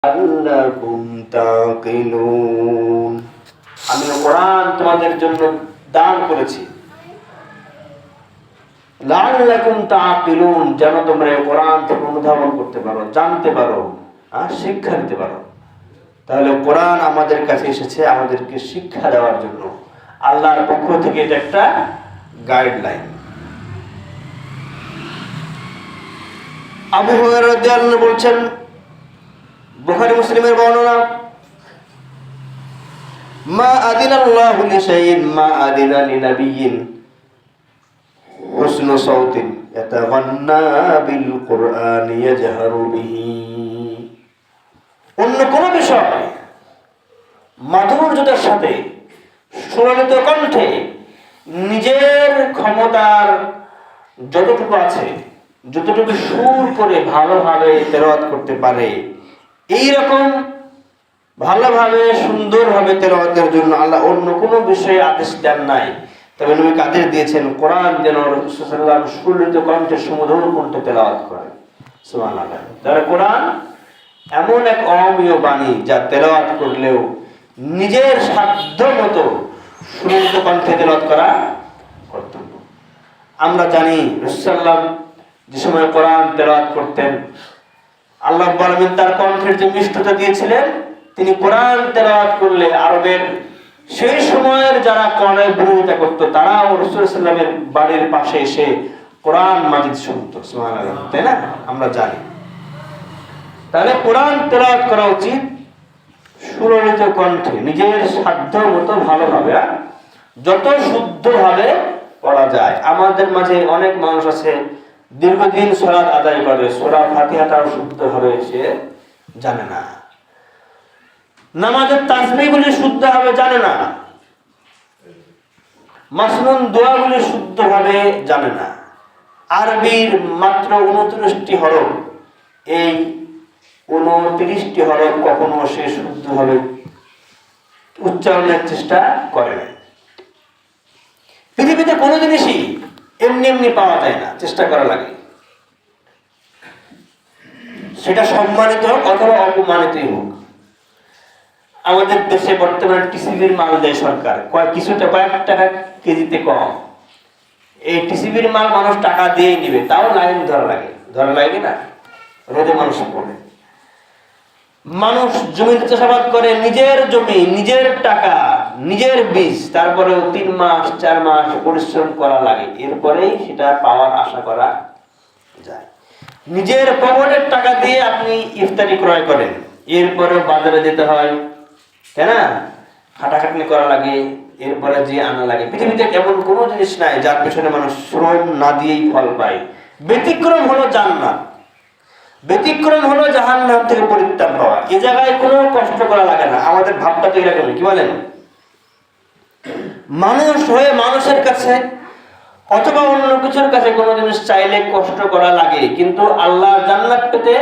লাআল্লাকুম তাকিলুন। আমি কোরআন তোমাদের জন্য দান করেছি, লাআল্লাকুম তাকিলুন, যেন তোমরা কোরআন থেকে অনুধাবন করতে পারো, জানতে পারো, শিক্ষা নিতে পারো। তাহলে কোরআন আমাদের কাছে এসেছে আমাদেরকে শিক্ষা দেওয়ার জন্য, আল্লাহর পক্ষ থেকে এটা একটা গাইডলাইন। আবু হুরায়রা রাদিয়াল্লাহু আনহু বলছেন, বুখারী মুসলিমের বর্ণনা, মা আদিনাল্লাহু লিশাইইন মা আদিনা লিনাবিয়্যিন হুসনু সাউতিন ইয়াতাগান্না বিল কুরআন ইয়াজহারু বিহি। অন্য কোন বিষয় মাধুর্যতার সাথে সুললিত কণ্ঠে নিজের ক্ষমতার যতটুকু আছে, যতটুকু সুর করে ভালোভাবে তেলাওয়াত করতে পারে, এইরকম ভালোভাবে সুন্দরভাবে তেলাওয়াতের জন্য আল্লাহ অন্য কোনো বিষয়ে আদেশ দেন নাই। তবে নবীকে আদেশ দিয়েছেন কোরআন যেন রাসূল সাল্লাল্লাহু আলাইহি ওয়াসাল্লাম সুললিত কণ্ঠে সুমধুর কণ্ঠে তেলাওয়াত করেন। সুবহানাল্লাহ। তাহলে কোরআন এমন এক অমীয় বাণী যা তেলাওয়াত করলেও নিজের সাধ্য মতো সুললিত কণ্ঠে তেলাওয়াত করা কর্তব্য। আমরা জানি রাসূল সাল্লাল্লাহু আলাইহি ওয়াসাল্লাম যে সময় কোরআন তেলাওয়াত করতেন, আল্লাহ রাব্বুল আলামিন তার কণ্ঠের যে মিষ্টতা দিয়েছিলেন, তিনি কোরআন তেলাওয়াত করলে আরবের সেই সময়ের যারা কোরআনের বিরোধিতা করত তারাও রাসূল সাল্লাল্লাহু আলাইহি ওয়াসাল্লামের বাড়ির পাশে এসে কোরআন মাজিদ শুনতো। সুবহানাল্লাহ, তাই না? আমরা জানি। তাহলে কোরআন তেলাওয়াত করা উচিত সুললিত কণ্ঠে, নিজের সাধ্য মতো ভালোভাবে, যত শুদ্ধভাবে পড়া যায়। আমাদের মাঝে অনেক মানুষ আছে দীর্ঘদিন সালাত আদায় করে, সূরা ফাতিহাটাও শুদ্ধভাবে সে জানে না, নামাজের তাসবিহগুলি শুদ্ধভাবে জানে না, মাসনুন দোয়াগুলি শুদ্ধভাবে জানে না, আরবির মাত্র 29টি হরফ, এই 29টি হরফ কখনো সে শুদ্ধভাবে উচ্চারণের চেষ্টা করে না। পৃথিবীতে কোনো জিনিসই এমনি এমনি পাওয়া যায় না, চেষ্টা করা লাগে। সেটা সম্মানিত হোক অথবা অপমানিতই হোক। আমাদের দেশে বর্তমানে টিসিবির মাল দেয় সরকার, কয়েক টাকা কেজিতে কম। এই টিসিবির মাল মানুষ টাকা দিয়েই নিবে, তাও লাইন ধরা লাগে না, রোদে মানুষ পড়ে। মানুষ জমিতে চাষাবাদ করে, নিজের জমি, নিজের টাকা, নিজের বীজ, তারপরেও 3 মাস 4 মাস পরিশ্রম করা লাগে, এরপরেই সেটা পাওয়ার আশা করা যায়। নিজের পকেটের টাকা দিয়ে আপনি ইফতারি ক্রয় করেন, এরপরেও বাজারে যেতে হয়, তাই না? খাটাখাটনি করা লাগে, এরপরে যে আনা লাগে। পৃথিবীতে এমন কোনো জিনিস নাই যার পেছনে মানুষ শ্রম না দিয়েই ফল পায়। ব্যতিক্রম হলো জান্নাত, ব্যতিক্রম হলো জাহান্নাম থেকে পরিত্রাণ পাওয়া। এই জায়গায় কোনো কষ্ট করা লাগে না। আমাদের ভাবটা তো এরকম, কি বলেন? মানুষ হয়ে মানুষের কাছে অথবা অন্য কিছুর কাছে কোনো জিনিস চাইলে কষ্ট করা লাগে, কিন্তু আল্লাহর জান্নাত পেতে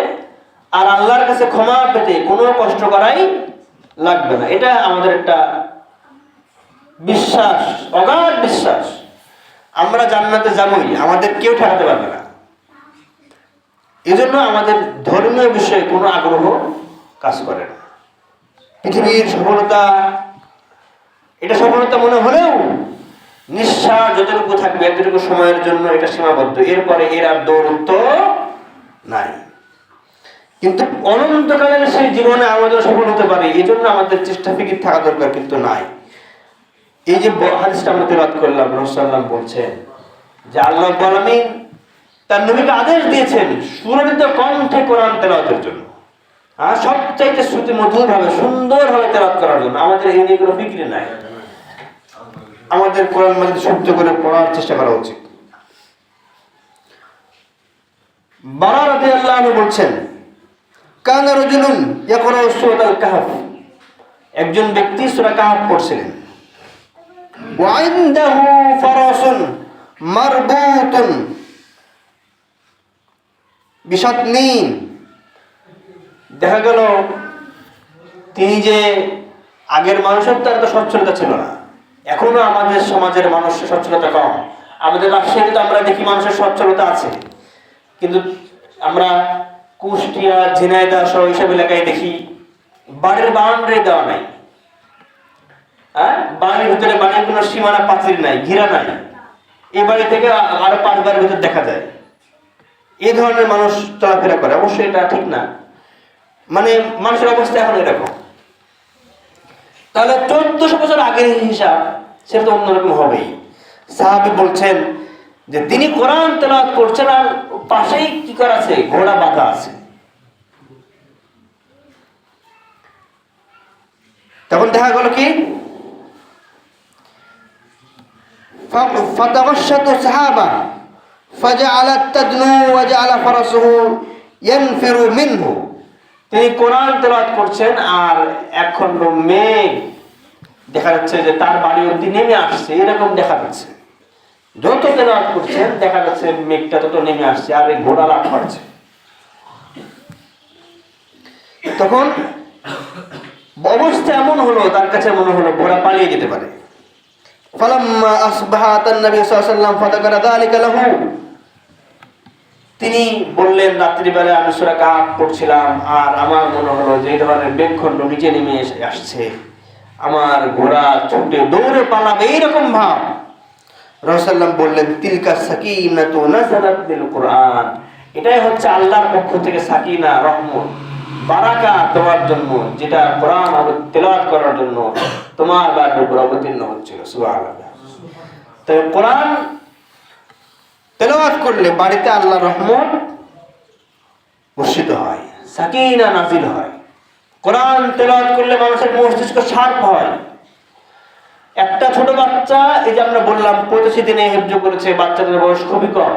আর আল্লাহর কাছে ক্ষমা পেতে কোনো কষ্ট করাই লাগবে না। এটা আমাদের একটা বিশ্বাস, অগাধ বিশ্বাস। আমরা জান্নাতে যাবই, আমাদের কেউ ঠেকাতে পারবে না। এজন্য আমাদের ধর্মীয় বিষয়ে কোনো আগ্রহ কাজ করে না। পৃথিবীর সফলতা, এটা সফলতা মনে হলেও নিঃশ্বাস যতটুকু থাকবে এতটুকু সময়ের জন্য এটা সীমাবদ্ধ, এরপরে এর আর দৌড়ত্ব নাই। কিন্তু অনন্তকালের সেই জীবনে আমাদের সফল হতে পারে, এই জন্য আমাদের চেষ্টা ফিকির থাকা দরকার, কিন্তু নাই। এই যে হাদিসটা আমরা তেলাওয়াত করলাম, রাসূল সাল্লাল্লাহু আলাইহি ওয়াসাল্লাম বলছেন যে আল্লাহ রাব্বুল আলামিন তার নবীকে আদেশ দিয়েছেন সুললিত কণ্ঠে কোরআন তেলাওয়াতের জন্য, সবচাইতে শ্রুতি মধুরভাবে সুন্দরভাবে তেলাওয়াত করার জন্য। আমাদের এই নিয়ে কোনো ফিকির নাই। আমাদের কোরআন মাজিদ শুদ্ধ করে পড়ার চেষ্টা করা উচিত। বারা রাদিয়াল্লাহু আনহু বলছেন, কানা রাজুলুন ইয়াকরাউ সূরাতুল কাহফ, একজন ব্যক্তি সূরা কাহফ পড়ছিলেন। ওয়া ইনদাহু ফারাসুন মারবুতুন বিশাতনিন, দেখা গেল তিনি যে আগের মানুষের তো এত সচ্ছলতা ছিল না, এখনো আমাদের সমাজের মানুষের সচ্ছলতা কম। আমাদের রাজশাহীতে আমরা দেখি মানুষের সচ্ছলতা আছে, কিন্তু আমরা কুষ্টিয়া, ঝিনাইদহ সহ এইসব এলাকায় দেখি বাড়ির বাউন্ডারি দেওয়া নাই, হ্যাঁ, বাড়ির ভিতরে বাড়ির কোনো সীমানা পাঁচিল নাই, ঘিরা নাই, এই বাড়ি থেকে আরো 5 বাড়ির ভিতর দেখা যায়। এই ধরনের মানুষ চলাফেরা করে, অবশ্যই এটা ঠিক না। মানে মানুষের অবস্থা এখন এরকম। তাহলে 1400 বছর আগের হিসাব সেটা তো অন্যরকম হবেই। সাহাবী বলছেন যে তিনি কোরআন তেলাওয়াত করছেন আর পাশেই কি করা আছে, ঘোড়া বাঁধা আছে। তখন দেখা গেল কি فتغشت سحابا فجعلت تدنو وجعل فرسه ينفر منه। তিনি কোরআন তেলাওয়াত করছেন আর এখন মেঘ দেখা যাচ্ছে যে তার বাড়ি অবধি নেমে আসছে, এরকম দেখা যাচ্ছে। যত তেলাওয়াত করছেন দেখা যাচ্ছে মেঘটা তত নেমে আসছে আর এই ঘোড়া লাফ মারছে। তখন অবস্থা এমন হলো, তার কাছে মনে হলো ঘোড়া পালিয়ে যেতে পারে। ফালাম্মা আসবাহা আন-নবী সাল্লাল্লাহু আলাইহি ওয়াসাল্লাম ফাযাকারা যালিকা লাহু। তিনি বললেন, রাত্রিবেলা আমি সূরা কাহফ পড়ছিলাম আর আমার মনে হলো যে এই ধরনের মেঘখণ্ড নিচে নেমে আসছে, আমার ঘোড়া ছুটে দৌড়ে পালাবে, এইরকম ভাব। রাসূলুল্লাহ বললেন, তিলকা সাকিনাতু নাযালাত বিল কুরআন। এটাই হচ্ছে আল্লাহর পক্ষ থেকে সাকিনা, রহমত, বারাকা তোমার জন্য, যেটা কোরআন তেলাওয়াত করার জন্য তোমার বাড়ির উপর অবতীর্ণ হচ্ছিল। সুবহানাল্লাহ। তো কোরআন তেলাওয়াত করলে বাড়িতে আল্লাহর রহমত বর্ষিত হয়, সাকিনা নাজিল হয়। কোরআন তেলাওয়াত করলে মানুষের মস্তিষ্ক শার্প হয়। একটা ছোট বাচ্চা, এই যে আমরা বললাম 85 দিনে হিফজ করেছে, বাচ্চাদের বয়স খুবই কম।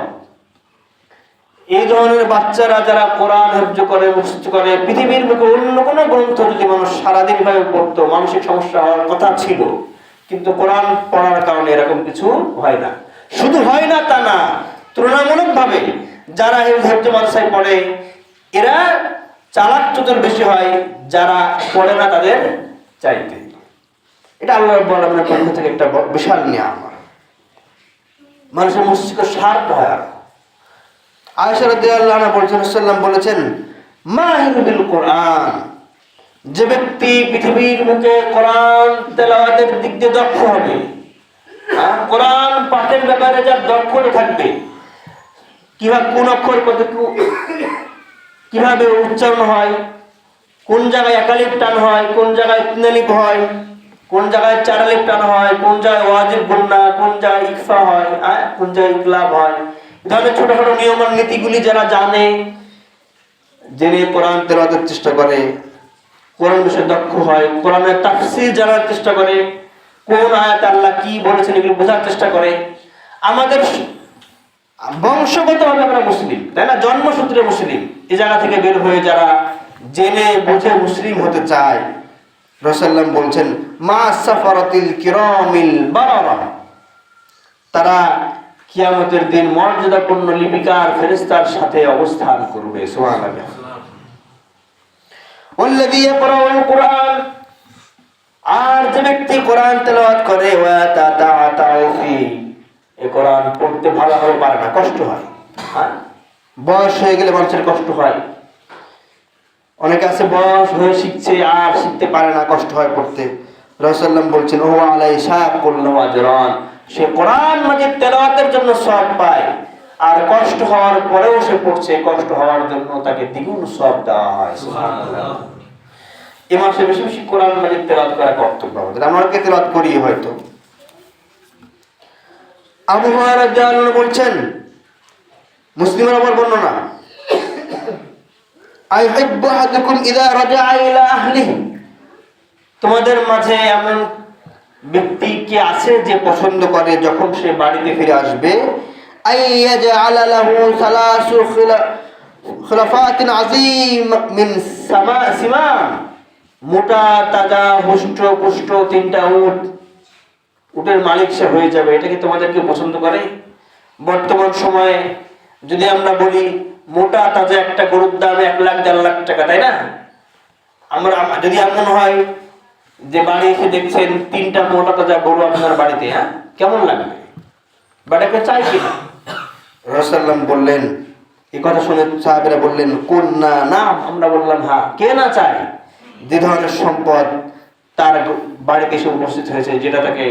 এই ধরনের বাচ্চারা যারা কোরআন হিফজ করে, মুখস্থ করে, পৃথিবীর বুকে অন্য কোনো গ্রন্থ যদি মানুষ সারাদিন ভাবে পড়তো, মানসিক সমস্যা হওয়ার কথা ছিল, কিন্তু কোরআন পড়ার কারণে এরকম কিছু হয় না। শুধু হয় না তা না, তুলনামূলক ভাবে যারা হিফজ মাদ্রাসায় পড়ে এরা চালাক চতুর বেশি হয় যারা পড়ে না তাদের চাইতে। এটা আল্লাহ রাব্বুল আলামিনের পক্ষ থেকে একটা বিশাল নিয়ামত। মানুষের মস্তিষ্ক শার্প হয়। আর আয়েশা রাদিয়াল্লাহু আনহা বলেছেন, মাহির বিল কোরআন, যে ব্যক্তি পৃথিবীর মুখে কোরআন তেলাওয়াতের দিক দিয়ে দক্ষ হবে, কোরআন পাঠের ব্যাপারে যার দক্ষতা থাকবে, কিভাবে কোন অক্ষর কিভাবে উচ্চারণ হয়, কোন জায়গায় একালিফ টান হয়, কোন জায়গায় তিনালিফ হয়, কোন জায়গায় চারালিফ টান হয়, কোন জায়গায় ওয়াজিব গুন্না, কোন জায়গায় ইকফা হয়, কোন জায়গায় ইকলাব হয়, ধরনের ছোট ছোট নিয়ম নীতিগুলি যারা জানে, জেনে কোরআন তেলাওয়াতের চেষ্টা করে, কোরআন বিষয়ে দক্ষ হয়, কোরআনের তাফসীর জানার চেষ্টা করে, কোন আয়াতে আল্লাহ কি বলেছেন এগুলো বোঝার চেষ্টা করে। আমাদের বংশগতভাবে আমরা মুসলিম, তাই না, জন্মসূত্রে মুসলিম। এই জায়গা থেকে বের হয়ে যারা জেনে বুঝে মুসলিম হতে চায়, রাসূলুল্লাহ বলছেন, মা সাফারাতিল কিরামিল বারারা, তারা কিয়ামতের দিন মর্যাদাপূর্ণ লিপিকার ফেরেশতার সাথে অবস্থান করবে। সুবহানাল্লাহ। ওয়াল্লাযী ইয়াকরাউল কুরআন, আর যে ব্যক্তি কোরআন তেলাওয়াত করে, ওয়া তাতাআতাউ ফি, এই কোরআন পড়তে ভালোভাবে পারে না, কষ্ট হয়। বয়স হয়ে গেলে মানুষের কষ্ট হয়। অনেকে আছে বয়স হয়ে শিখছে আর শিখতে পারে না, কষ্ট হয় পড়তে। রাসূলুল্লাহ বলছেন, ও আলাই শাকুল আজরান, সে কোরআন মাজিদ তেলাওয়াতের জন্য সওয়াব পায়, আর কষ্ট হওয়ার পরেও সে পড়ছে, কষ্ট হওয়ার জন্য তাকে দ্বিগুণ সওয়াব দেওয়া হয়। সুবহানাল্লাহ। এই মাসে বেশি বেশি কোরআন মাজিদ তেলাওয়াত করা কর্তব্য আমাদের। আমরা কে তেলাওয়াত করি হয়তো। আবু হুরায়রা রাদিয়াল্লাহু আনহু বলছেন, মুসলিমের আবার বর্ণনা, আইহিব্বু আহাদুকুম ইযা রাজা'a ইলা আহলিহি, তোমাদের মাঝে এমন ব্যক্তি কি আছে যে পছন্দ করে যখন সে বাড়িতে ফিরে আসবে, আইয়াজআলা লাহু সালাসু খিলাফাতিন আযীম মিন সিমান, মোটা তাজা হুষ্ট পুষ্ট 3টা উট, উটের মালিক সে হয়ে যাবে। এটা কি তোমাদের কেউ পছন্দ করে? বর্তমান সময়ে যদি আমরা বলি মোটা তাজা একটা গরুর দাম 1 লাখ 1.5 লাখ টাকা, তাই না? আমরা যদি এমন হয় যে বাড়ি এসে দেখছেন 3টা মোটা তাজা গরু আপনার বাড়িতে, কেমন লাগবে? বাড়িতে চাই কিনা? রাসূলুল্লাহ বললেন, এই কথা শুনে সাহাবীরা বললেন, কুননা নাম, আমরা বললাম হ্যাঁ, কে না চায়। যে ধরনের সম্পদ তার বাড়িতে এসে উপস্থিত হয়েছে, যেটা তাকে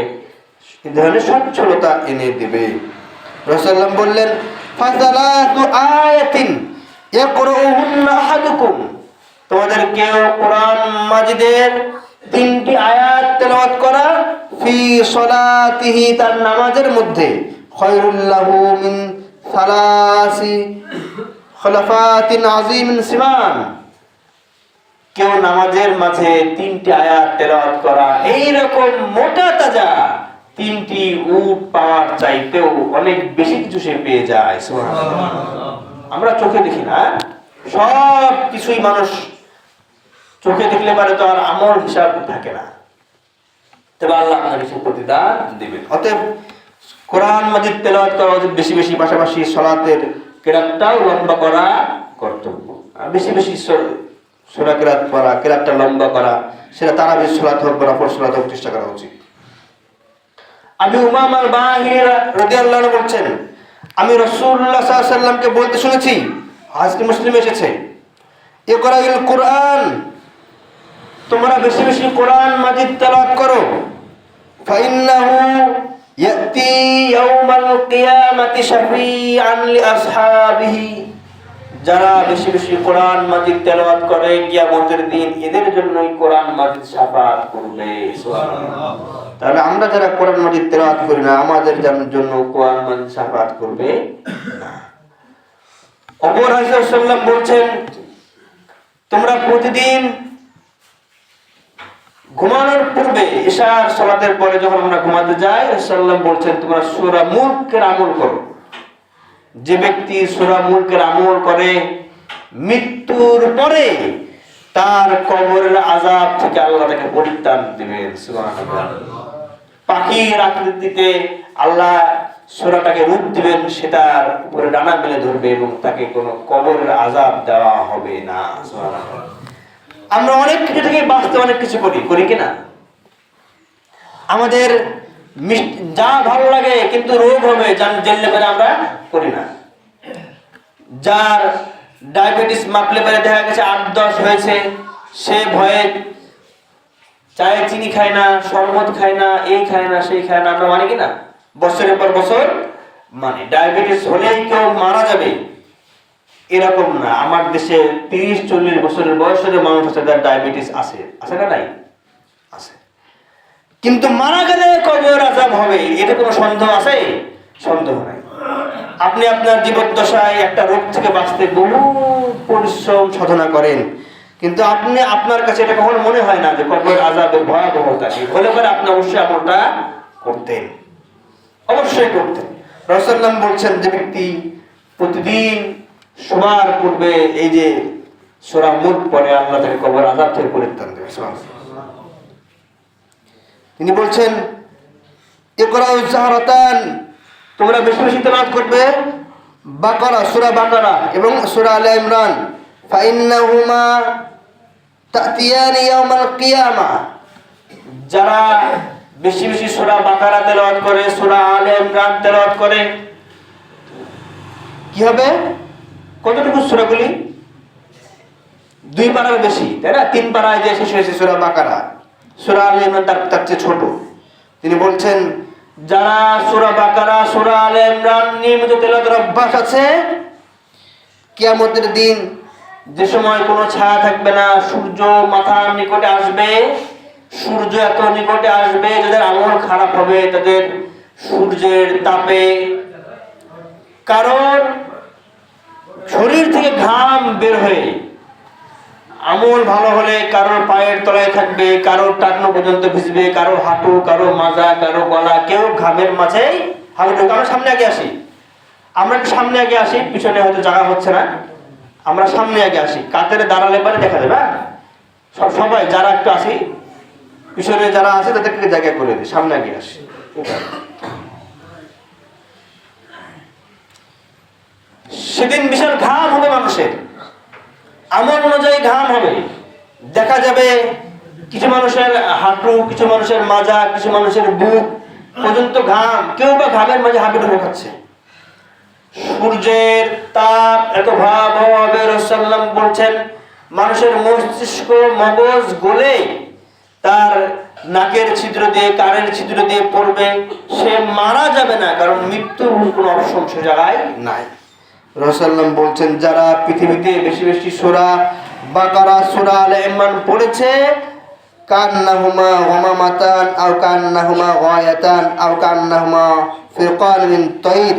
এই ধরনের সচ্ছলতা এনে দেবে। রাসূলুল্লাহ বললেন, ফাসালাতু আয়াতিন ইয়াকরাউহুন্না আহাদুকুম, তোমাদের কেউ কোরআন মাজিদের 3টি আয়াত তেলাওয়াত করা, ফি সলাতিহি, তার নামাজের মধ্যে, খায়রুল লাহু মিন সালাসি খলাফাতিন আযীমিন সিমান, কেউ নামাজের মাঝে 3টি আয়াত তেলাওয়াত করা এইরকম মোটা তাজা 3টি উট পাওয়ার চাইতেও অনেক বেশি কিছু সে পেয়ে যায়। সুবহানাল্লাহ। আমরা চোখে দেখি না, সব কিছুই মানুষ চোখে দেখলে পারে তো আর আমল হিসাব থাকে না, তবে আল্লাহ আপনার কিছু প্রতিদান দিবেন। অতএব কোরআন মাজিদ তেলাওয়াত করা উচিত বেশি বেশি, পাশাপাশি সালাতের কিরাতটাও লম্বা করা কর্তব্য। আর বেশি বেশি সূরা কিরাত পড়া, কিরাতটা লম্বা করা, সেটা তারাবির সালাত হোক বা নফল সালাত হোক, চেষ্টা করা উচিত। আবু উমামা আল-বাহিলি রাদিয়াল্লাহু আনহু বলছেন, আমি রাসূলুল্লাহ সাল্লাল্লাহু আলাইহি ওয়াসাল্লামকে বলতে শুনেছি, আজকে মুসলিমে এসেছে, ইকরাউল কুরআন, তোমরা বেশি বেশি কোরআন মাজিদ তেলাওয়াত করো, ফাইন্নাহু ইয়াতি ইয়াউমাল কিয়ামাতি শাফিআন লিআসহাবিহি, যারা বেশি বেশি কোরআন মাজিদ তেলাওয়াত করে কিয়ামতের দিন এদের জন্যই কোরআন মাজিদ শাফাআত করবে। সুবহানাল্লাহ। তাহলে আমরা যারা কোরআন মাজিদ তেলাওয়াত করি না, আমাদের জন্য কোরআন মাজিদ শাফাআত করবে না। অপর হাদিসে রাসূলুল্লাহ বলছেন, তোমরা প্রতিদিন ঘুমানোর পূর্বে, ইশার সালাতের পরে যখন আমরা ঘুমাতে যাই, রাসূলুল্লাহ বলছেন তোমরা সূরা মুলকের আমল করো। যে ব্যক্তি সূরা মুলকের আমল করে, মৃত্যুর পরে তার কবরের আযাব থেকে আল্লাহ তাকে পরিত্রাণ দিবেন। সুবহানাল্লাহ। পাখির আকৃতিতে আল্লাহ সূরাটাকে রূপ দিবেন, সেটার উপরে ডানা মেলে ধরবে এবং তাকে কোনো কবরের আযাব দেওয়া হবে না। সুবহানাল্লাহ। আমরা অনেক কিছু থেকে বাঁচতে অনেক কিছু করি কিনা? আমাদের যা ভালো লাগে কিন্তু রোগ হবে জানলে পরে আমরা করি না। যার ডায়াবেটিস মাপলে পরে দেখা গেছে 8-10 হয়েছে, সে ভয়ে চায়ে চিনি খায় না, শরবত খায় না, এই খায় না, সেই খায় না, আমরা মানি কিনা? বছরের পর বছর মানে ডায়াবেটিস হলেই কেউ মারা যাবে এরকম না। আমার দেশে 30-40 বছরের বয়সের মানুষ আছে যার ডায়াবেটিস আছে না? নাই, আছে। কিন্তু মারা গেলে কবর আযাব হবে, এতে কোনো সন্দেহ আছে? সন্দেহ নাই। আপনি আপনার জীবদ্দশায় একটা রোগ থেকে বাঁচতে বহু পরিশ্রম সাধনা করেন, কিন্তু আপনার কাছে এটা কখনো মনে হয় না যে কবর আযাবের ভয়াবহতা কি। হলে পরে আপনি অবশ্যই আমলটা করতেন, অবশ্যই করতেন। রাসূলুল্লাহ বলছেন, যে ব্যক্তি প্রতিদিন শোবার পূর্বে এই যে সূরা মুলক পড়ে, আল্লাহ তাকে কবর আযাব থেকে পরিত্রাণ দেবে। তিনি বলছেন, ইকরাউ জাহরাতান, তোমরা বেশি বেশি তেলাওয়াত করবে বাকারা, সূরা বাকারা এবং সূরা আলে ইমরান, ফাইন্নাহুমা তাতিয়ানি ইয়াউমাল কিয়ামা, যারা বেশি বেশি সূরা বাকারা তেলাওয়াত করে, সূরা আলে ইমরান তেলাওয়াত করে, কি হবে? কতটুকু সূরাগুলি? 2 পারার বেশি, তাই না? 3 পারায় যে শেষ হয়েছে সূরা বাকারা, সূরা আলে ইমরান তার চেয়ে ছোট। তিনি বলছেন, যারা সূরা বাকারা, সূরা আলে ইমরান নিয়মিত তেলাওয়াতের অভ্যাস আছে, কিয়ামতের দিন যে সময় কোনো ছায়া থাকবে না, সূর্য মাথার নিকটে আসবে, সূর্য এত নিকটে আসবে, যাদের আমল খারাপ হবে তাদের সূর্যের তাপে কারণ শরীর থেকে ঘাম বের হয়ে, আমল ভালো হলে কারোর পায়ের তলায় থাকবে, কারোর টাকনো পর্যন্ত ভিজবে, কারোর হাঁটু, কারো মাজা, কারো গলা, কেউ ঘামের মাঝেই হাঁটু। আমরা সামনে আগে আসি, পিছনে হয়তো জায়গা হচ্ছে না, আমরা সামনে আগে আসি, কাতারে দাঁড়ালে পরে দেখা যাবে। সবাই যারা একটু আসি, পিছনে যারা আছে তাদেরকে জায়গা করে দিই, সামনে আগে আসি। সেদিন বিশাল ঘাম হবে মানুষের, আমল অনুযায়ী ঘাম হবে। দেখা যাবে কিছু মানুষের হাঁটু, কিছু মানুষের মাজা, কিছু মানুষের বুক পর্যন্ত ঘাম, কেউ বা ঘামের মাঝে হাঁটু খাচ্ছে। সূর্যের তাপ এত ভয়াবহ হবে, রাসূলুল্লাহ বলছেন, মানুষের মস্তিষ্ক মগজ গলে তার নাকের ছিদ্র দিয়ে কানের ছিদ্র দিয়ে পড়বে, সে মারা যাবে না, কারণ মৃত্যুর কোনো অপশন সে জায়গায় নাই। রাসূলুল্লাহ বলছেন যারা পৃথিবীতে বেশি বেশি সূরা বাকারা, সূরা আলে ইমরান পড়েছে, কান্নাহুমা গামামাতান আও কান্নাহুমা গায়াতান আও কান্নাহুমা ফিরকান মিন তাইর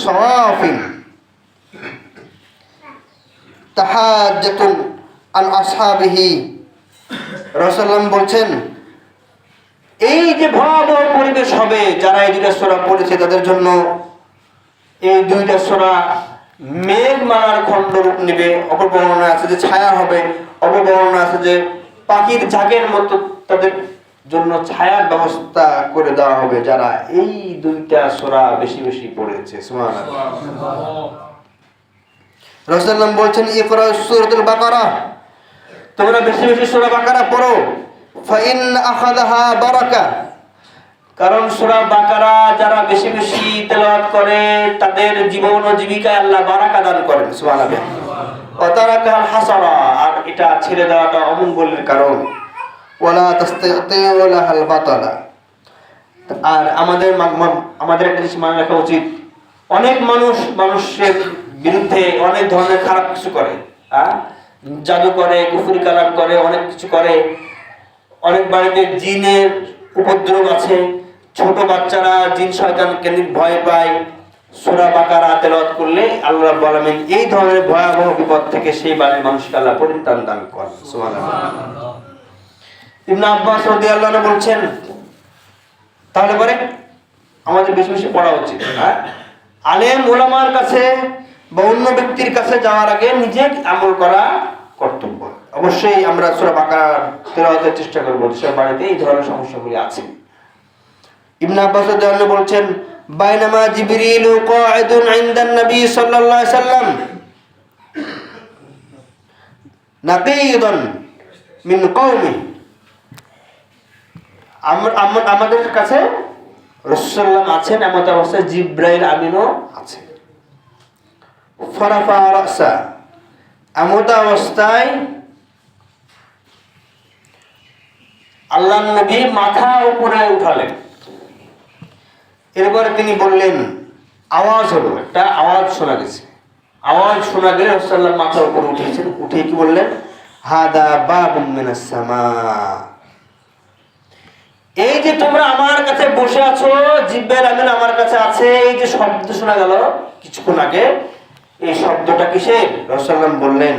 সাওয়াফিন তাহাজ্জাতুন আন আসহাবিহি। রাসূলুল্লাহ বলছেন এই যে ভয়াবহ পরিবেশ হবে যারা এই দুইটা সূরা পড়েছে তাদের জন্য, এই দুইটা সূরা মেঘমালার খণ্ড রূপ নেবে। অপর বর্ণনা আছে যে ছায়া হবে, অপর বর্ণনা আছে যে পাখির ঝাঁকের মতো তাদের জন্য ছায়ার ব্যবস্থা করে দেওয়া হবে যারা এই দুইটা সূরা বেশি বেশি পড়েছে। সুবহানাল্লাহ। রাসূলুল্লাহ বলছেন ইকরা সূরাতুল বাকারা, তোমরা বেশি বেশি সূরা বাকারা পড়ো, ফাইন আখাযাহা বারাকা, কারণ সূরা বাকারা যারা বেশি বেশি তেলাওয়াত করে তাদের জীবন ও জীবিকায় আল্লাহ বারাকা দান করেন। সুবহানাল্লাহ। ওয়া তারাকাল হাসারা, আর এটা ছেড়ে দেওয়াটা অমঙ্গলের কারণ। ওয়ালা তাস্তাতিউ লাহাল বাতালা, আর আমাদের একটা জিনিস মনে রাখা উচিত, অনেক মানুষের বিরুদ্ধে অনেক ধরনের খারাপ কিছু করে, জাদু করে, কুফরি কালাম করে, অনেক কিছু করে। অনেক বাড়িতে জিনের উপদ্রব আছে, ছোট বাচ্চারা জিন শয়তানকে ভয় পায়। সূরা বাকারা তেলাওয়াত করলে আল্লাহ রাব্বুল আলামিন এই ধরনের ভয়াবহ বিপদ থেকে সেই বাড়ির মানুষকে আল্লাহ পরিত্রাণ দান করেন। সুবহানাল্লাহ। ইবনে আব্বাস রাদিয়াল্লাহু আনহু বলছেন তাহলে পরে আমাদের বেশি বেশি পড়া উচিত। আলেম ওলামার কাছে বা অন্য ব্যক্তির কাছে যাওয়ার আগে নিজে আমল করা কর্তব্য। অবশ্যই আমরা সূরা বাকারা তেলাওয়াতের চেষ্টা করব সে বাড়িতে এই ধরনের সমস্যাগুলি আছে। ইবনে আব্বাস রাদিয়াল্লাহু আনহু বলছেন বাইনামা জিবরিল কাঈদুন ইনদান নবী সাল্লাল্লাহু আলাইহি সাল্লাম নাকীদান মিন কওমি, আমাদের কাছে রাসূলুল্লাহ আছেন, এমন অবস্থায় জিবরাইল আমিনও আছে। ফারাফা রাসা, এমন অবস্থায় আল্লাহর নবী মাথা উপরে উঠালেন। এরপর তিনি বললেন, আওয়াজ হলো, একটা আওয়াজ শোনা গেছে। আওয়াজ শোনা গেলে রাসূলুল্লাহ মাথা উপরে উঠেছেন, উঠে কি বললেন, হাদা বাবুম মিনাস সামা, এই যে তোমরা আমার কাছে বসে আছো, জিবরাইল আমিন আমার কাছে আছে, এই যে শব্দ শোনা গেল কিছুক্ষণ আগে, এই শব্দটা কিসের? রাসূলুল্লাহ বললেন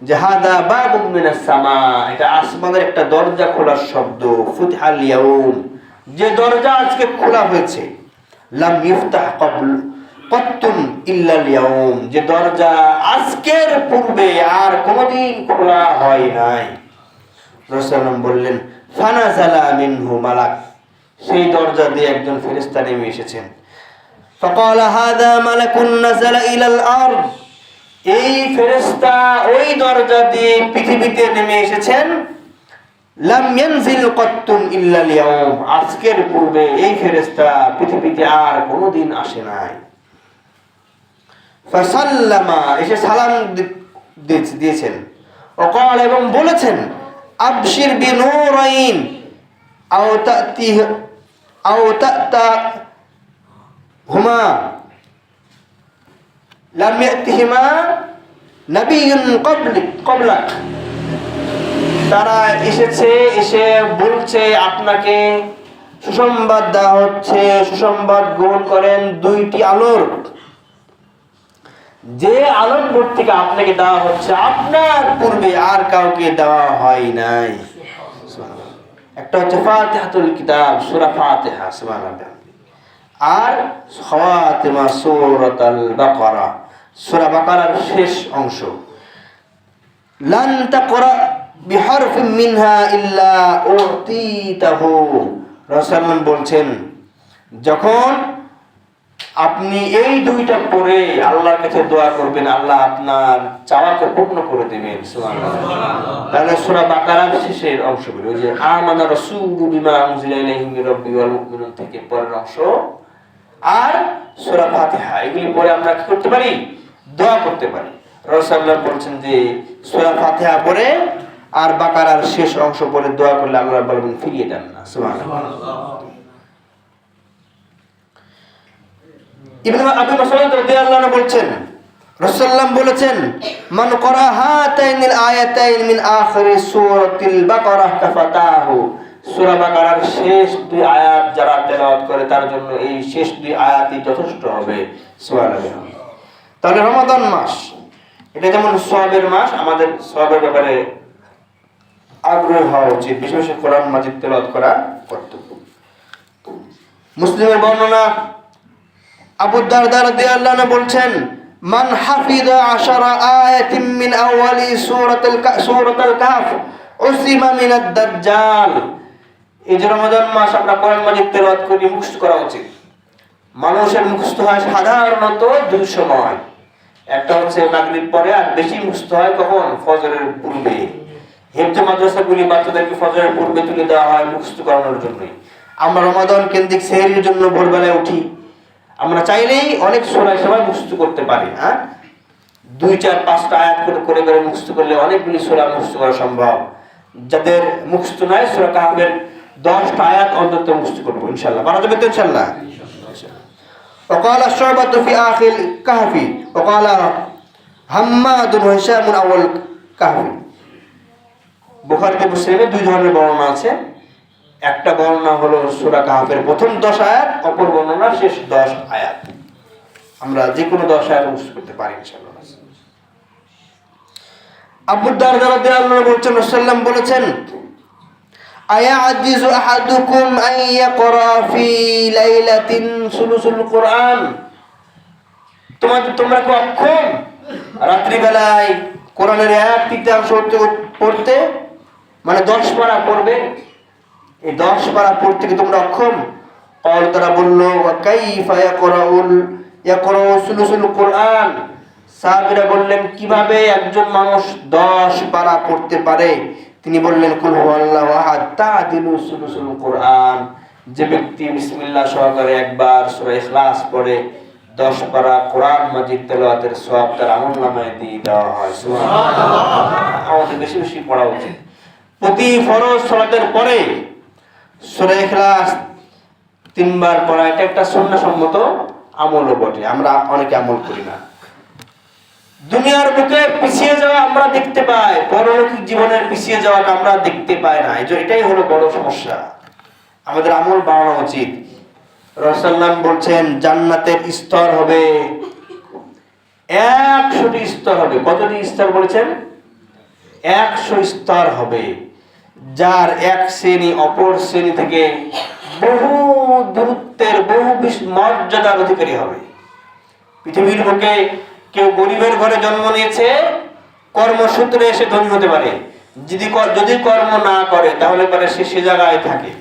যে হাদা বাবুম মিনাস সামা, এটা আসমানের একটা দরজা খোলার শব্দ। ফুতহাল ইয়াউম, যে দরজা আজকে খোলা হয়েছে, লাম ইফতাহ কত্তুন ইল্লাল ইয়াউম, যে দরজা আজকের পূর্বে আর কোনোদিন খোলা হয় নাই। রাসূলুল্লাহ বললেন ফানাজালা মিনহু মালাক, সেই দরজা দিয়ে একজন ফেরেশতা নেমে এসেছেন। ফাকালা হাদা মালাকুন নাযালা ইলাল আরদ, এই ফেরেশতা ওই দরজা দিয়ে পৃথিবীতে নেমে এসেছেন। লাম ইয়ানজিল কত্তুন ইল্লাল ইয়াউম, আজকের পূর্বে এই ফেরেশতা পৃথিবীতে আর কোনোদিন আসে নাই। ফাসাল্লামা, এসে সালাম দিয়েছেন। ওয়াকাল, এবং বলেছেন আবশির বিনূরাইন আও তা'তা হুমা লাম ইয়াতিহিমা নাবিয়্যুন ক্বাবলাক, তারা এসেছে, এসে বলছে আপনাকে সুসংবাদ দেওয়া হচ্ছে, সুসংবাদ গ্রহণ করেন দুইটি আলোর, যে আলোর বোর্ড থেকে আপনাকে দেওয়া হচ্ছে আপনার পূর্বে আর কাউকে দেওয়া হয় নাই। একটা হচ্ছে ফাতিহাতুল কিতাব, সূরা ফাতিহা, সুবহানাল্লাহ, আর খাওয়াতিমা সূরাতুল বাকারা, সূরা বাকারার শেষ অংশ। লান তাকরা বিহারফিন মিনহা ইল্লা উতিতাহু, রাসূলুল্লাহ বলছেন যখন আপনি এই দুইটা পড়ে আল্লাহর কাছে দোয়া করবেন, আল্লাহ আপনার চাওয়াকে পূর্ণ করে দিবেন। সুবহানাল্লাহ। তাহলে সূরা বাকারার শেষের অংশগুলো, ওই যে আমানা রাসূলু বিমা উনজিলা ইলাইহি মির রাব্বিহি ওয়াল মুমিনুন থেকে পরের অংশ, আর সূরা ফাতিহা, এগুলি পড়ে আমরা কি করতে পারি? দোয়া করতে পারি। রাসূলুল্লাহ বলছেন যে সূরা ফাতিহা পড়ে আর বাকারার শেষ অংশ পড়ে দোয়া করলে আল্লাহ বলবেন ফিরিয়ে দেন না। সুবহানাল্লাহ। ইবনে আবি মাসউদ রাদিয়াল্লাহু আনহু বলছেন রাসূলুল্লাহ বলেছেন মান ক্বারা হাতাইনিল আয়াতাইন মিন আখিরি সূরাতিল বাকারাহ কাফাতাহু, সূরা বাকারার শেষ দুই আয়াত যারা তেলাওয়াত করে তার জন্য এই শেষ দুই আয়াতই যথেষ্ট হবে। সুবহানাল্লাহ। তাহলে রমাদান মাস এটা যেমন সওয়াবের মাস, আমাদের সওয়াবের ব্যাপারে আগ্রহী হওয়া উচিত, বেশি বেশি কোরআন মাজিদ তেলাওয়াত করা কর্তব্য। মুসলিমের বর্ণনা আবু দারদা রাদিয়াল্লাহু আনহু বলছেন মান হাফিযা 10 আয়াতিন মিন আওয়ালি সূরাতুল কাহফ উসিমা মিনাদ দাজ্জাল। এই যে রমাদান মাস আমরা কোরআন মাজিদ তেলাওয়াত করি, মুখস্থ করা উচিত। মানুষের মুখস্থ হয় সাধারণত দুই সময়, একটা হচ্ছে মাগরিব পরে, আর বেশি মুখস্থ হয় কখন? ফজরের পূর্বে। হিফজ মাদ্রাসাগুলি বাচ্চাদেরকে ফজরের পূর্বে তুলে দেওয়া হয় মুখস্থ করানোর জন্য। আমরা রমাদান কেন্দ্রিক সেহরির জন্য ভোরবেলায় উঠি, আমরা চাইলেই অনেক সূরায় সবাই মুখস্থ করতে পারি। 2, 4, 5টা আয়াত করে করে মুখস্থ করলে অনেকগুলি সূরা মুখস্থ করা সম্ভব। যাদের মুখস্থ নাই সূরা কাহফের 10টা আয়াত অন্তত মুখস্থ করব ইনশাআল্লাহ। পারা যাবে তো ইনশাআল্লাহ। وقال الشعبة في آخر الكهف وقال حماد وهشام أول الكهف। বুখারীতে মুসলিমে দুই ধরনের বর্ণনা আছে। একটা বর্ণনা হলো সূরা কাহফের প্রথম 10 আয়াত, অপর বর্ণনা শেষ 10 আয়াত। আমরা যে কোনো 10 আয়াত মুখস্থ করতে পারি ইনশাআল্লাহ। আবু দারদা রাদিয়াল্লাহু আনহু বলছেন রাসূলুল্লাহ বলেছেন আয়াজিজু আহাদুকুম আন ইয়াকরা ফি লাইলাতিন সুলুসুল কুরআন। তোমরা কি অক্ষম রাত্রি বেলায় কোরআনের এক তৃতীয়াংশ পড়তে? মানে 10 পারা পড়বে, এই 10 পারা পড়তে কি তোমরা অক্ষম? قال তারা বলল ওয়া কাইফা ইয়াকরাউ সুলুসুল কুরআন। সাহাবীরা বললেন কিভাবে একজন মানুষ 10 পারা পড়তে পারে? তিনি বললেন কুল হুয়াল্লাহু আহাদ তা'দিলু সুলুসুল কুরআন। যে ব্যক্তি বিসমিল্লাহ সহকারে একবার সূরা ইখলাস পড়ে 10 পারা কোরআন মাজিদ তেলাওয়াতের সওয়াব তার আমলনামায় দিয়ে দেওয়া হয়। সুবহানাল্লাহ। আমাদের বেশি বেশি পড়া উচিত। প্রতি ফরজ সালাতের পরে সূরা ইখলাস 3 বার পড়া এটা একটা সুন্নাহসম্মত আমলও বটে, আমরা অনেকে আমল করি না। দুনিয়ার বুকে পিছিয়ে যাওয়া আমরা দেখতে পাই, পরলৌকিক জীবনের পিছিয়ে যাওয়াটা আমরা দেখতে পাই না। এটাই হলো বড় সমস্যা। আমাদের আমল বাড়ানো উচিত। রাসূলুল্লাহ বলছেন জান্নাতের স্তর হবে 100টি স্তর হবে। কতটি স্তর বলেছেন? 100 স্তর হবে, যার এক শ্রেণী অপর শ্রেণী থেকে বহু দূরত্বের, বহু মর্যাদার অধিকারী হবে। পৃথিবীর বুকে কেউ গরিবের ঘরে জন্ম নিয়েছে, কর্মসূত্রে এসে ধনী হতে পারে। যদি কর্ম না করে তাহলে পরে সে জায়গায় থাকে,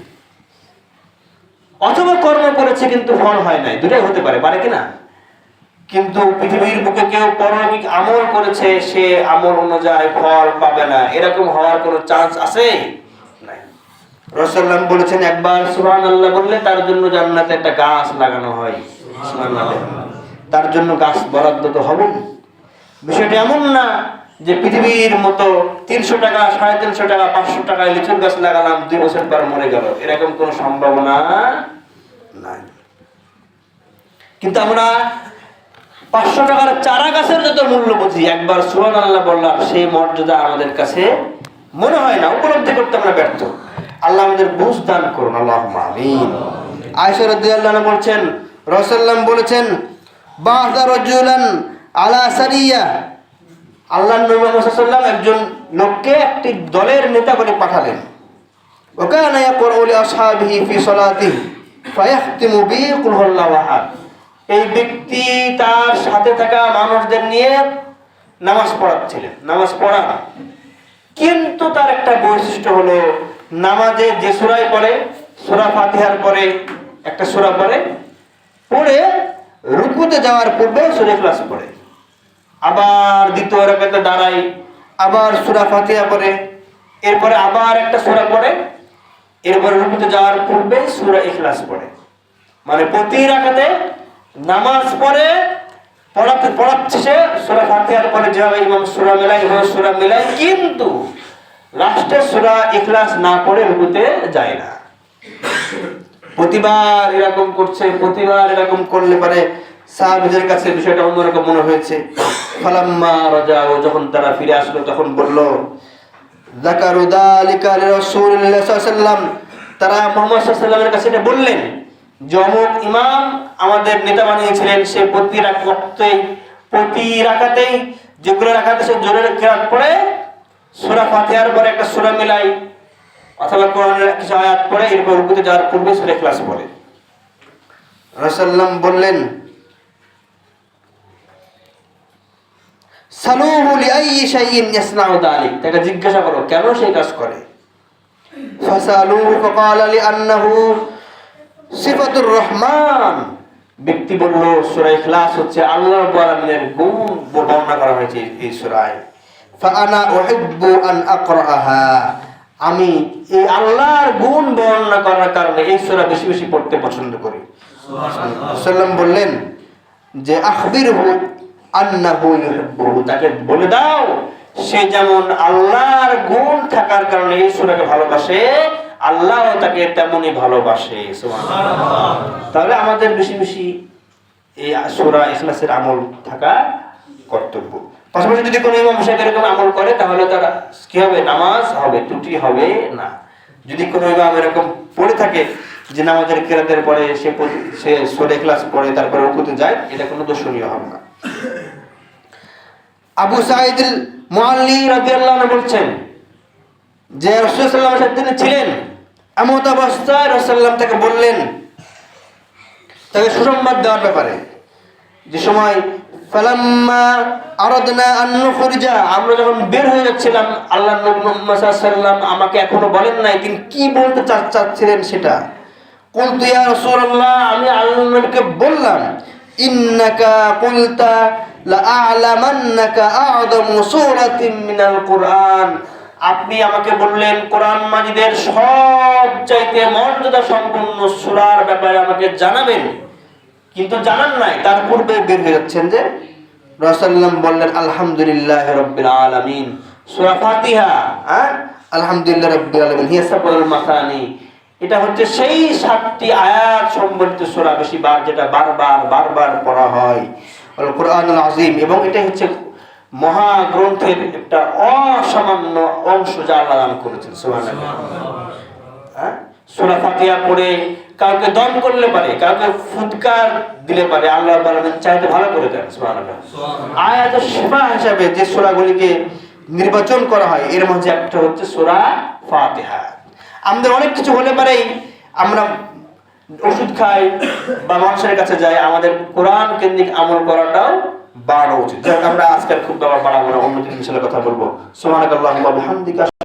অথবা কর্ম করেছে কিন্তু ফল হয় নাই, দুটাই হতে পারে, পারে কিনা? কিন্তু পৃথিবীর বুকে কেউ পরলৌকিক আমল করেছে, সে আমল অনুযায়ী ফল পাবে না, এরকম হওয়ার কোনো চান্স আছে? নাই। রাসূলুল্লাহ বলেছেন একবার সুবহানাল্লাহ বললে তার জন্য জান্নাতে একটা গাছ লাগানো হয়। সুবহানাল্লাহ। তার জন্য গাছ বরাদ্দ তো হবেই। বিষয়টা এমন না যে পৃথিবীর মতো 300 টাকা, 350 টাকা, 500 টাকায় লিচুর গাছ লাগালাম, 2 বছর পর মরে গেল, এরকম কোনো সম্ভাবনা নাই। কিন্তু আমরা 500 টাকার চারা গাছের যত মূল্য বুঝি, একবার সুবহানাল্লাহ বললাম সেই মর্যাদা আমাদের কাছে মনে হয় না, উপলব্ধি করতে আমরা ব্যর্থ। আল্লাহ আমাদের বুঝ দান করুন, আল্লাহুম্মা আমিন। আয়েশা রাদিয়াল্লাহু আনহা বলছেন রাসূলুল্লাহ বলেছেন বা'দা রাজুলান আলা সারিয়া। আল্লাহর নবী মুহাম্মদ সাল্লাল্লাহু আলাইহি ওয়াসাল্লাম একজন লোককে একটি দলের নেতা করে পাঠালেন। ওয়া কানা ইয়াকরাউ লি আসহাবিহি ফি সালাতিহি ফায়াখতিমু বি কুল হুয়াল্লাহু আহাদ। এই ব্যক্তি তার সাথে থাকা মানুষদের নিয়ে নামাজ পড়াচ্ছিলেন, নামাজ পড়া। কিন্তু তার একটা বৈশিষ্ট্য হলো নামাজে যে সূরা পড়ে, সূরা ফাতিহার পরে একটা সূরা পড়ে রুকুতে যাওয়ার পূর্বে সূরা ইখলাস পড়ে, আবার দ্বিতীয় রাকাতে দাঁড়ায়, আবার সূরা ফাতিহা পড়ে, এরপরে আবার একটা সূরা পড়ে, এরপরে রুকুতে যাওয়ার পূর্বে সূরা ইখলাস পড়ে। মানে প্রতি রাকাতে নামাজ পড়ে, পড়াচ্ছে সে সূরা ফাতিহার পরে যেভাবে ইমাম সূরা মেলায় এভাবে সূরা মেলায়, কিন্তু লাস্টে সূরা ইখলাস না পড়ে রুকুতে যায় না। প্রতিবার এরকম করছে, প্রতিবার এরকম করলে পারে সাহাবীদের কাছে বিষয়টা অন্যরকম মনে হয়েছে। ফালাম্মা রাজাউ, যখন তারা ফিরে আসলো তখন বলল যাকারু যালিকা লিরাসূলিল্লাহ সাল্লাল্লাহু আলাইহি ওয়াসাল্লাম, তারা মুহাম্মদ সাল্লাল্লাহু আলাইহি ওয়াসাল্লামের কাছে এটা বললেন যে অমুক ইমাম আমাদের নেতা বানিয়েছিলেন, সে প্রতি রাকাতেই যেগুলো রাকাতে সে জোরে কিরাত পড়ে সূরা ফাতিহার পরে একটা সূরা মিলাই অথবা কোরআনের কিছু আয়াত পড়ে, এরপর রুকুতে যাওয়ার পূর্বে সূরা ইখলাস পড়ে। রাসূলুল্লাহ বললেন সালুহু লিআইয়ি শাইইন ইয়াসনাউ যালিক, তাকে জিজ্ঞাসা করো কেন সেই কাজ করে। ফাসালুহু ফাকালা লিআন্নাহু সিফাতুর রহমান, ব্যক্তি বলল সূরা ইখলাস হচ্ছে আল্লাহ রাব্বুল আলামিনের গুণ বর্ণনা করা হয়েছে এই সূরায়। ফাআনা উহিব্বু আন আকরাহা, আমি এই আল্লাহর গুণ বর্ণনা করার কারণে এই সূরা বেশি বেশি পড়তে পছন্দ করি। সুবহানাল্লাহ। সাল্লাম বললেন যে আখবিরহু আন্নাহু ইউহিব্বুহু, তাকে বলে দাও সে যেমন আল্লাহর গুণ থাকার কারণে এই সূরাকে ভালোবাসে, আল্লাহও তাকে তেমনই ভালোবাসে। সুবহানাল্লাহ। তাহলে আমাদের বেশি বেশি এই সূরা ইখলাসের আমল থাকা কর্তব্য। পাশাপাশি যদি কোনো ইমাম সাহেব এরকম আমল করে তাহলে তার কি হবে, নামাজ হবে, ত্রুটি হবে না। যদি কোনো ইমাম এরকম পড়ে থাকে যে নামাজের কিরাতের পরে সে সূরা ইখলাস পড়ে তারপরে রুকুতে যায়, এটা কোনো দর্শনীয় হবে না। আবু সাঈদ আল মুআল্লি রাদিয়াল্লাহু আনহু বলছেন যে রাসূল সাল্লাল্লাহু আলাইহি ওয়াসাল্লাম ছিলেন, এমন অবস্থায় রাসূলুল্লাহ তাকে বললেন, তাকে সুসংবাদ দেওয়ার ব্যাপারে, যে সময় ফালাম্মা আরাদনা আন নুখরিজা, আমরা যখন বের হয়ে যাচ্ছিলাম, আল্লাহর নবী মুহাম্মদ সাল্লাল্লাহু আলাইহি ওয়াসাল্লাম আমাকে এখনো বলেন নাই তিনি কি বলতে চাচ্ছিলেন সেটা। কুলতু ইয়া রাসূলুল্লাহ, আমি আল্লাহর নবীকে বললাম ইন্নাকা কুলতা লা আ'লামান্নাকা আ'যামু সূরাতিন মিনাল কুরআন, আপনি আমাকে বললেন কোরআন মাজিদের সবচাইতে মর্যাদা সম্পন্ন সূরার ব্যাপারে আমাকে জানাবেন, কিন্তু জানান নাই, তার পূর্বে বের হয়ে যাচ্ছেন যে রাসূলুল্লাহ বললেন আলহামদুলিল্লাহি রাব্বিল আলামিন, সূরা ফাতিহা, আলহামদুলিল্লাহি রাব্বিল আলামিন হিয়া সাবুল মাসানি, এটা হচ্ছে সেই 7টি আয়াত সম্বলিত সূরা, বেশি বার যেটা বারবার পড়া হয়, আল কোরআনুল আযীম, এবং এটা হচ্ছে মহাগ্রন্থের একটা অসামান্য অংশ যা আল্লাহ দান করেছেন। সুবহানাল্লাহ। সূরা ফাতিহা পড়ে কাউকে দম করলে পারে, কাউকে ফুৎকার দিলে পারে, আল্লাহ রাব্বুল আলামিন চাইতে ভালো করে দেন। সুবহানাল্লাহ। আয়াতুশ শিফা হিসাবে যে সূরাগুলিকে নির্বাচন করা হয় এর মধ্যে একটা হচ্ছে সূরা ফাতিহা। আমাদের অনেক কিছু হলে পারেই আমরা ওষুধ খাই বা মানুষের কাছে যাই, আমাদের কোরআন কেন্দ্রিক আমল করাটাও বাড়ানো উচিত। যাক আমরা আজকের খুব বাড়াবো না, অন্য দিন ইনশাআল্লাহ কথা বলবো। সুবহানাকাল্লাহুম্মা ওয়া বিহামদিকা।